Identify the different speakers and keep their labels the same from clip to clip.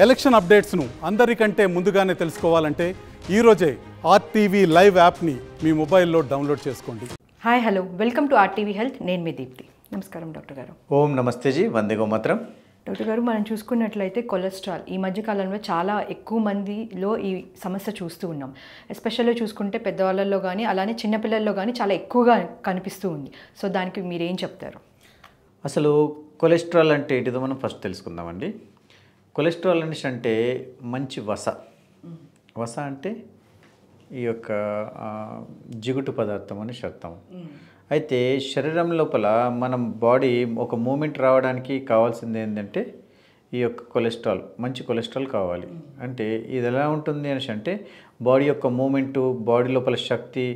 Speaker 1: Election అప్డేట్స్ను అందరికంటే ముందుగానే తెలుసుకోవాలంటే ఈరోజే ఆర్టీవీ లైవ్ యాప్ని మీ మొబైల్లో డౌన్లోడ్ చేసుకోండి.
Speaker 2: Hi hello welcome to RTV health. నేను మీ దీప్తి. నమస్కారం డాక్టర్ గారు.
Speaker 3: ఓం నమస్తే జీ, వందే గోమాత్రం.
Speaker 2: డాక్టర్ గారు, మనం చూసుకున్నట్లయితే కొలెస్ట్రాల్ ఈ మధ్యకాలంలో చాలా ఎక్కువ మందిలో ఈ సమస్య చూస్తూ ఉన్నాం. ఎస్పెషల్లీ చూసుకుంటే పెద్దవాళ్ళల్లో కానీ అలానే చిన్నపిల్లల్లో కానీ చాలా ఎక్కువగా కనిపిస్తూ ఉంది. సో దానికి మీరేం చెప్తారు?
Speaker 3: అసలు కొలెస్ట్రాల్ అంటే ఏంటిదో మనం ఫస్ట్ తెలుసుకుందామండి. కొలెస్ట్రాల్ అనేసి అంటే మంచి వస అంటే ఈ యొక్క జిగుటు పదార్థం అని అర్థం. అయితే శరీరం లోపల మనం బాడీ ఒక మూమెంట్ రావడానికి కావాల్సింది ఏంటంటే ఈ యొక్క కొలెస్ట్రాల్, మంచి కొలెస్ట్రాల్ కావాలి. అంటే ఇది ఎలా ఉంటుంది అనేసి అంటే బాడీ యొక్క మూమెంటు, బాడీ లోపల శక్తి,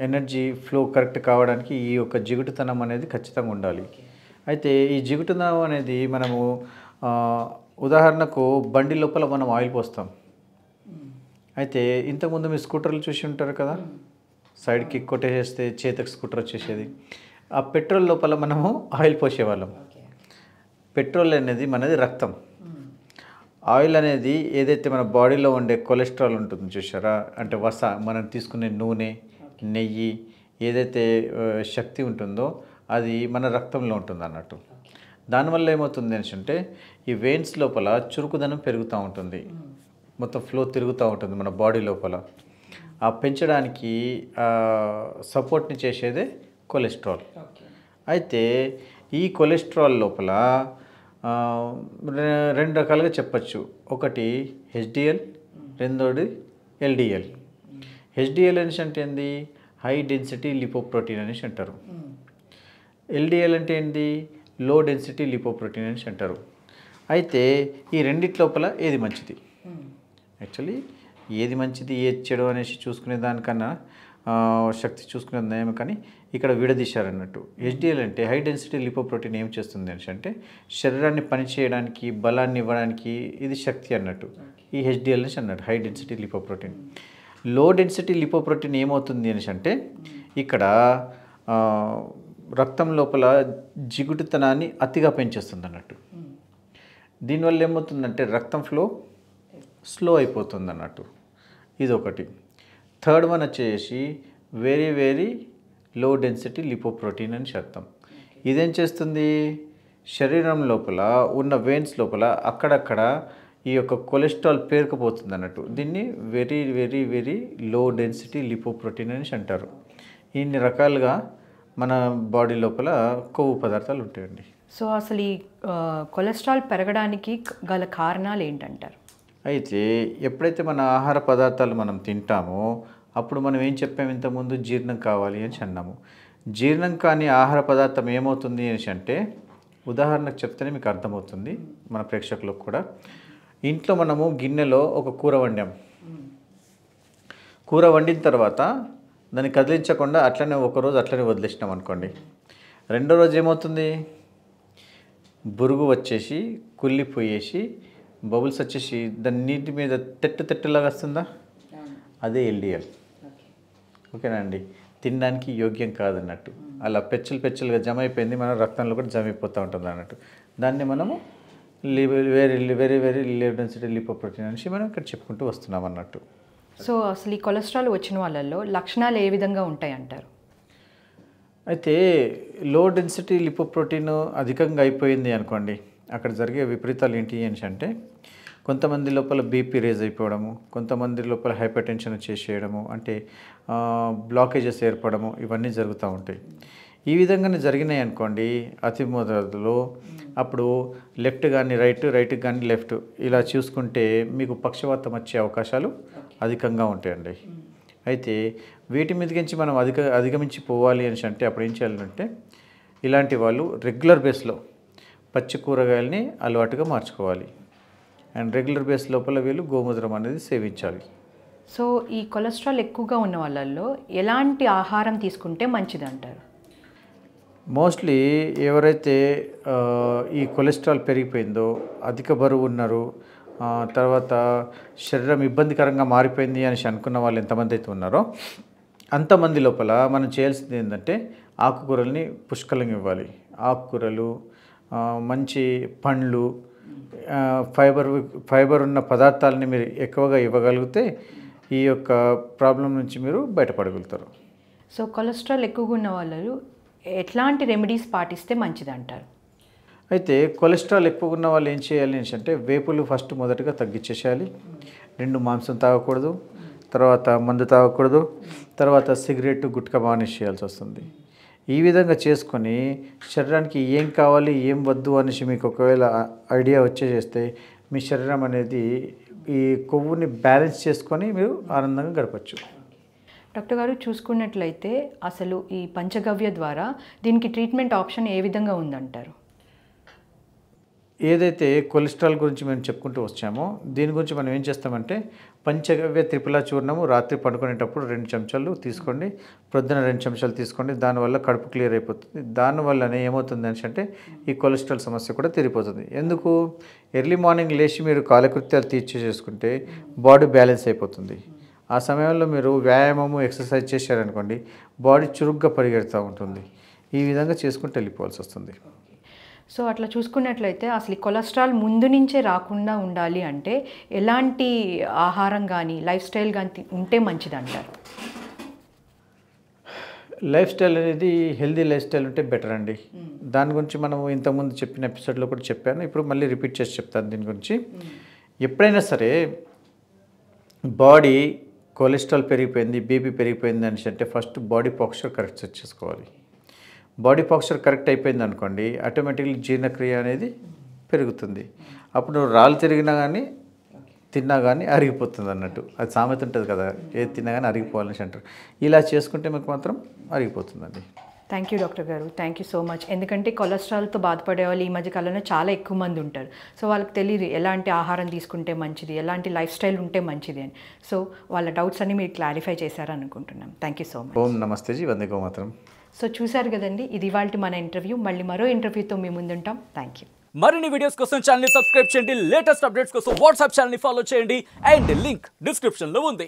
Speaker 3: ఎనర్జీ ఫ్లో కరెక్ట్ కావడానికి ఈ యొక్క జిగుటుతనం అనేది ఖచ్చితంగా ఉండాలి. అయితే ఈ జిగుటుతనం అనేది మనము ఉదాహరణకు బండి లోపల మనం ఆయిల్ పోస్తాం. అయితే ఇంతకుముందు మీ స్కూటర్లు చూసి ఉంటారు కదా, సైడ్కి కొట్టేసేస్తే చేతకు స్కూటర్ వచ్చేసేది. ఆ పెట్రోల్ లోపల మనము ఆయిల్ పోసేవాళ్ళం. పెట్రోల్ అనేది మనది రక్తం. ఆయిల్ అనేది ఏదైతే మన బాడీలో ఉండే కొలెస్ట్రాల్ ఉంటుంది చూసారా, అంటే మనం తీసుకునే నూనె, నెయ్యి, ఏదైతే శక్తి ఉంటుందో అది మన రక్తంలో ఉంటుంది అన్నట్టు. దానివల్ల ఏమవుతుంది అంటే ఈ వెయిన్స్ లోపల చురుకుదనం పెరుగుతూ ఉంటుంది, మొత్తం ఫ్లో తిరుగుతూ ఉంటుంది మన బాడీ లోపల. ఆ పెంచడానికి సపోర్ట్ని చేసేదే కొలెస్ట్రాల్. అయితే ఈ కొలెస్ట్రాల్ లోపల రెండు రకాలుగా చెప్పచ్చు. ఒకటి హెచ్డిఎల్, రెండోది ఎల్డిఎల్. హెచ్డిఎల్ అనేసి అంటే ఏంది, హై డెన్సిటీ లిపోప్రోటీన్ అనేసి అంటారు. ఎల్డిఎల్ అంటే ఏంది, లో డెన్సిటీ లిపోప్రోటీన్ అనేసి అంటారు. అయితే ఈ రెండిటి లోపల ఏది మంచిది, యాక్చువల్లీ ఏది మంచిది ఏది చెడు అనేసి చూసుకునే దానికన్నా శక్తి చూసుకునే నయం, కానీ ఇక్కడ విడదీశారన్నట్టు. హెచ్డిఎల్ అంటే హై డెన్సిటీ లిపోప్రోటీన్ ఏం చేస్తుంది అనేసి అంటే శరీరాన్ని పనిచేయడానికి, బలాన్ని ఇవ్వడానికి ఇది శక్తి అన్నట్టు. ఈ హెచ్డిఎల్ అనేసి అన్నట్టు high density lipoprotein. Low density lipoprotein ఏమవుతుంది అనేసి అంటే ఇక్కడ రక్తం లోపల జిగుటుతనాన్ని అతిగా పెంచేస్తుంది అన్నట్టు. దీనివల్ల ఏమవుతుందంటే రక్తం ఫ్లో స్లో అయిపోతుంది అన్నట్టు. ఇది ఒకటి. థర్డ్ వన్ వచ్చేసి very very low density lipoprotein అని అర్థం. ఇదేం చేస్తుంది, శరీరం లోపల ఉన్న వెయిన్స్ లోపల అక్కడక్కడ ఈ యొక్క కొలెస్ట్రాల్ పేరుకుపోతుంది అన్నట్టు. దీన్ని very very very low density lipoprotein అని అంటారు. ఇన్ని రకాలుగా మన బాడీ లోపల కొవ్వు పదార్థాలు ఉంటాయండి.
Speaker 2: సో అసలు ఈ కొలెస్ట్రాల్ పెరగడానికి గల కారణాలు ఏంటంటారు?
Speaker 3: అయితే ఎప్పుడైతే మన ఆహార పదార్థాలు మనం తింటామో అప్పుడు మనం ఏం చెప్పాము, ఇంతకుముందు జీర్ణం కావాలి అని అన్నాము. జీర్ణం కాని ఆహార పదార్థం ఏమవుతుంది అనేసి అంటే ఉదాహరణకు చెప్తేనే మీకు అర్థమవుతుంది మన ప్రేక్షకులకు కూడా. ఇంట్లో మనము గిన్నెలో ఒక కూర వండాం. కూర వండిన తర్వాత దాన్ని కదిలించకుండా అట్లనే ఒకరోజు అట్లనే వదిలేసినాం అనుకోండి. రెండో రోజు ఏమవుతుంది, బురుగు వచ్చేసి కుళ్ళిపోయేసి బబుల్స్ వచ్చేసి దాని నీటి మీద తెట్టులాగా వస్తుందా, అదే ఎల్డిఎల్. ఓకేనా అండి, తినడానికి యోగ్యం కాదన్నట్టు. అలా పెచ్చులుగా జమ అయిపోయింది, మన రక్తంలో కూడా జమ అయిపోతూ ఉంటుంది అన్నట్టు. దాన్ని మనము very very low density lipoprotein అనేసి మనం ఇక్కడ చెప్పుకుంటూ వస్తున్నాం అన్నట్టు.
Speaker 2: సో అసలు ఈ కొలెస్ట్రాల్ వచ్చిన వాళ్ళల్లో లక్షణాలు ఏ విధంగా ఉంటాయి అంటారు?
Speaker 3: అయితే లో డెన్సిటీ లిపోప్రోటీన్ అధికంగా అయిపోయింది అనుకోండి, అక్కడ జరిగే విపరీతాలు ఏంటి అని అంటే కొంతమంది లోపల బీపీ రేజ్ అయిపోవడము, కొంతమంది లోపల హైపర్ టెన్షన్ చేసేయడము, అంటే బ్లాకేజెస్ ఏర్పడము, ఇవన్నీ జరుగుతూ ఉంటాయి. ఈ విధంగానే జరిగినాయి అనుకోండి అతి మోతాదులో, అప్పుడు లెఫ్ట్ కానీ రైట్కి కానీ లెఫ్ట్ ఇలా చూసుకుంటే మీకు పక్షవాతం వచ్చే అవకాశాలు అధికంగా ఉంటాయండి. అయితే వీటి మీదకించి మనం అధిగమించి పోవాలి అని అంటే అప్పుడు ఏం చేయాలంటే ఇలాంటి వాళ్ళు రెగ్యులర్ బేస్లో పచ్చి కూరగాయలని అలవాటుగా మార్చుకోవాలి. అండ్ రెగ్యులర్ బేస్ లోపల వీళ్ళు గోమూత్రం అనేది సేవించాలి.
Speaker 2: సో ఈ కొలెస్ట్రాల్ ఎక్కువగా ఉన్న వాళ్ళల్లో ఎలాంటి ఆహారం తీసుకుంటే మంచిది అంటారు?
Speaker 3: మోస్ట్లీ ఎవరైతే ఈ కొలెస్ట్రాల్ పెరిగిపోయిందో, అధిక బరువు ఉన్నారు, తర్వాత శరీరం ఇబ్బందికరంగా మారిపోయింది అనేసి అనుకున్న వాళ్ళు ఎంతమంది అయితే ఉన్నారో అంతమంది లోపల మనం చేయాల్సింది ఏంటంటే ఆకుకూరల్ని పుష్కలంగా ఇవ్వాలి. ఆకుకూరలు, మంచి పండ్లు, ఫైబర్ ఉన్న పదార్థాలని మీరు ఎక్కువగా ఇవ్వగలిగితే ఈ యొక్క ప్రాబ్లం నుంచి మీరు బయటపడగలుగుతారు.
Speaker 2: సో కొలెస్ట్రాల్ ఎక్కువగా ఉన్న వాళ్ళు ఎట్లాంటి రెమెడీస్ పాటిస్తే మంచిది అంటారు?
Speaker 3: అయితే కొలెస్ట్రాల్ ఎక్కువగా ఉన్న వాళ్ళు ఏం చేయాలి అంటే వేపులు ఫస్ట్ మొదటగా తగ్గించేసేయాలి. 2 మాంసం తాగకూడదు, తర్వాత మందు తాగకూడదు, తర్వాత సిగరెట్ గుట్కా మానేసేయాల్సి వస్తుంది. ఈ విధంగా చేసుకొని శరీరానికి ఏం కావాలి ఏం వద్దు అనేసి మీకు ఒకవేళ ఐడియా వచ్చేసేస్తే మీ శరీరం అనేది ఈ కొవ్వుని బ్యాలెన్స్ చేసుకొని మీరు ఆనందంగా గడపచ్చు.
Speaker 2: డాక్టర్ గారు చూసుకున్నట్లయితే అసలు ఈ పంచగవ్య ద్వారా దీనికి ట్రీట్మెంట్ ఆప్షన్ ఏ విధంగా ఉందంటారు?
Speaker 3: ఏదైతే కొలెస్ట్రాల్ గురించి మేము చెప్పుకుంటూ వచ్చామో దీని గురించి మనం ఏం చేస్తామంటే పంచగవ్య త్రిఫలా చూర్ణము రాత్రి పడుకునేటప్పుడు 2 చెంచాలు తీసుకోండి, ప్రొద్దున 2 చెంచాలు తీసుకోండి. దానివల్ల కడుపు క్లియర్ అయిపోతుంది. దానివల్లనే ఏమవుతుంది అంటే ఈ కొలెస్ట్రాల్ సమస్య కూడా తీరిపోతుంది. ఎందుకు? ఎర్లీ మార్నింగ్ లేచి మీరు కాలకృత్యాలు తీర్చేసుకుంటే బాడీ బ్యాలెన్స్ అయిపోతుంది. ఆ సమయంలో మీరు వ్యాయామము ఎక్సర్సైజ్ చేశారనుకోండి బాడీ చురుగ్గా పరిగెడుతూ ఉంటుంది. ఈ విధంగా చేసుకుంటూ వెళ్ళిపోవాల్సి వస్తుంది.
Speaker 2: సో అట్లా చూసుకున్నట్లయితే అసలు ఈ కొలెస్ట్రాల్ ముందు నుంచే రాకుండా ఉండాలి అంటే ఎలాంటి ఆహారం కానీ లైఫ్ స్టైల్ కానీ ఉంటే మంచిది అంటారు?
Speaker 3: లైఫ్ స్టైల్ అనేది హెల్దీ లైఫ్ స్టైల్ ఉంటే బెటర్ అండి. దాని గురించి మనం ఇంతకుముందు చెప్పిన ఎపిసోడ్లో కూడా చెప్పాను, ఇప్పుడు మళ్ళీ రిపీట్ చేసి చెప్తాను. దీని గురించి ఎప్పుడైనా సరే బాడీ కొలెస్ట్రాల్ పెరిగిపోయింది, బీపీ పెరిగిపోయింది అనేసి అంటే first body posture correct set చేసుకోవాలి. బాడీ పాస్చర్ కరెక్ట్ అయిపోయింది అనుకోండి ఆటోమేటిక్లీ జీర్ణక్రియ అనేది పెరుగుతుంది. అప్పుడు రాళ్ళు తిరిగినా కానీ తిన్నా కానీ అరిగిపోతుంది అన్నట్టు. అది సామెత ఉంటుంది కదా, ఏది తిన్నా కానీ అరిగిపోవాలని అంటారు. ఇలా చేసుకుంటే మీకు మాత్రం అరిగిపోతుందండి.
Speaker 2: థ్యాంక్ యూ డాక్టర్ గారు, థ్యాంక్ యూ సో మచ్. ఎందుకంటే కొలెస్ట్రాల్తో బాధపడే వాళ్ళు ఈ మధ్య కాలంలో చాలా ఎక్కువ మంది ఉంటారు. సో వాళ్ళకి తెలియదు ఎలాంటి ఆహారం తీసుకుంటే మంచిది, ఎలాంటి లైఫ్ స్టైల్ ఉంటే మంచిది అని. సో వాళ్ళ డౌట్స్ అన్ని మీరు క్లారిఫై చేశారనుకుంటున్నాం. Thank you so much.
Speaker 3: ఓం నమస్తే జీ, వందే గోమాతరం.
Speaker 2: సో చూశారు కదండి, ఇది ఇవాల్టి మన ఇంటర్వ్యూ. మళ్ళీ మరో ఇంటర్వ్యూతో మీ ముందుంటాం. Thank you.
Speaker 4: మరిన్ని వీడియోస్ కోసం ఛానల్ ని సబ్స్క్రైబ్ చేయండి, లేటెస్ట్ అప్డేట్స్ కోసం వాట్సాప్ ఛానల్ ని ఫాలో చేయండి అండ్ లింక్ డిస్క్రిప్షన్ లో ఉంది.